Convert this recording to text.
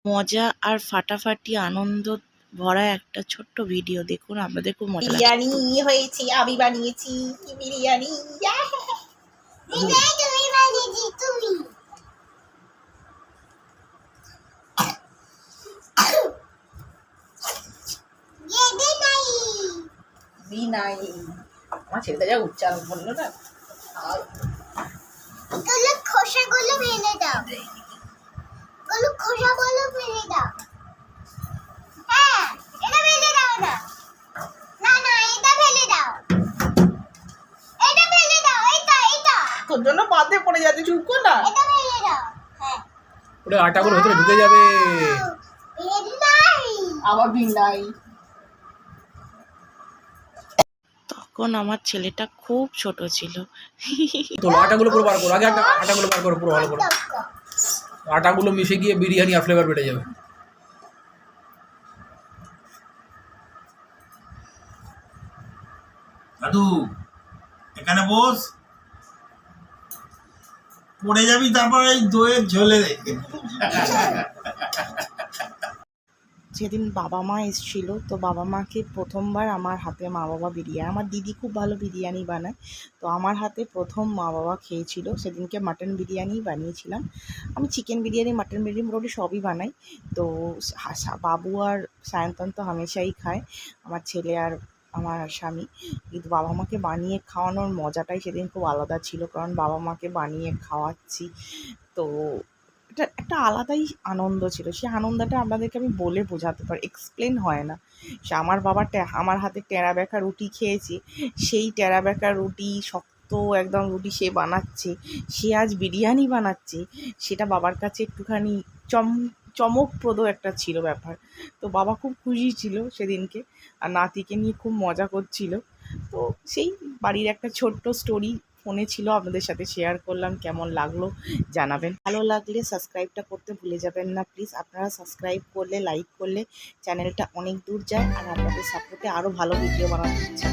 মজা আর ফাটাফাটি আনন্দ ভরা একটা ছোট্ট ভিডিও দেখুন, আপনাদের খুব মজা লাগবে। বিরিয়ানি হয়েছে, আমি বানিয়েছি কি বিরিয়ানি। তুমি বানিয়েছি তুমি। নাই আমার ছেলেটা যা উচ্চারণ করলো না। খোসাগুলো ফেলে দাও, খোসাগুলো ফেলে দাও। হ্যাঁ, এটা ফেলে দাও না। না না, এটা ফেলে দাও, এটা ফেলে দাও। এটা তোর জন্য পাতে পড়ে যাচ্ছে, চুপ কর না। এটা ফেলে দাও। হ্যাঁ, ওটা আটাগুলো ভেতরে ঢুকে যাবে। আবার বিলাই। তখন আমার ছেলেটা খুব ছোট ছিল। তো আটাগুলো পুরো বার করো, আগে আটাগুলো বার করো পুরো ভালো করে। আটাগুলো মিশে গিয়ে বিরিয়ানি আর ফ্লেভার বেড়ে যাবে। দাদু এখানে বস, পড়ে যাবি তারপর এই দইয়ের ঝোলে রেখে। যেদিন বাবা মা এসেছিল, তো বাবা মাকে প্রথমবার আমার হাতে মা বাবা বিরিয়ানি, আমার দিদি খুব ভালো বিরিয়ানি বানায়, তো আমার হাতে প্রথম মা বাবা খেয়েছিল। সেদিনকে মাটন বিরিয়ানি বানিয়েছিলাম। আমি চিকেন বিরিয়ানি, মাটন বিরিয়ানি মোটামুটি সবই বানাই। তো বাবু আর সায়ন্তন তো হামেশাই খায়, আমার ছেলে আর আমার স্বামী। কিন্তু বাবা মাকে বানিয়ে খাওয়ানোর মজাটাই সেদিন খুব আলাদা ছিল, কারণ বাবা মাকে বানিয়ে খাওয়াচ্ছি। তো এটা একটা আলাদাই আনন্দ ছিল। সেই আনন্দটা আপনাদেরকে আমি বলে বোঝাতে পারি, এক্সপ্লেন হয় না। সে আমার বাবা আমার হাতে টেরা বেঁকা রুটি খেয়েছি, সেই টেরা বেঁকা রুটি শক্ত একদম রুটি সে বানাচ্ছে, সে আজ বিরিয়ানি বানাচ্ছে, সেটা বাবার কাছে একটুখানি চমকপ্রদ একটা ছিল ব্যাপার। তো বাবা খুব খুশি ছিল সেদিনকে, আর নাতিকে নিয়ে খুব মজা করছিল। তো সেই বাড়ির একটা ছোট্ট স্টোরি ফোনে ছিল, আপনাদের সাথে শেয়ার করলাম। কেমন লাগলো জানাবেন, ভালো লাগলে সাবস্ক্রাইবটা করতে ভুলে যাবেন না প্লিজ। আপনারা সাবস্ক্রাইব করলে, লাইক করলে চ্যানেলটা অনেক দূর যায়, আর আপনাদের সাপোর্টে আরও ভালো ভিডিও বানাতে ইচ্ছা।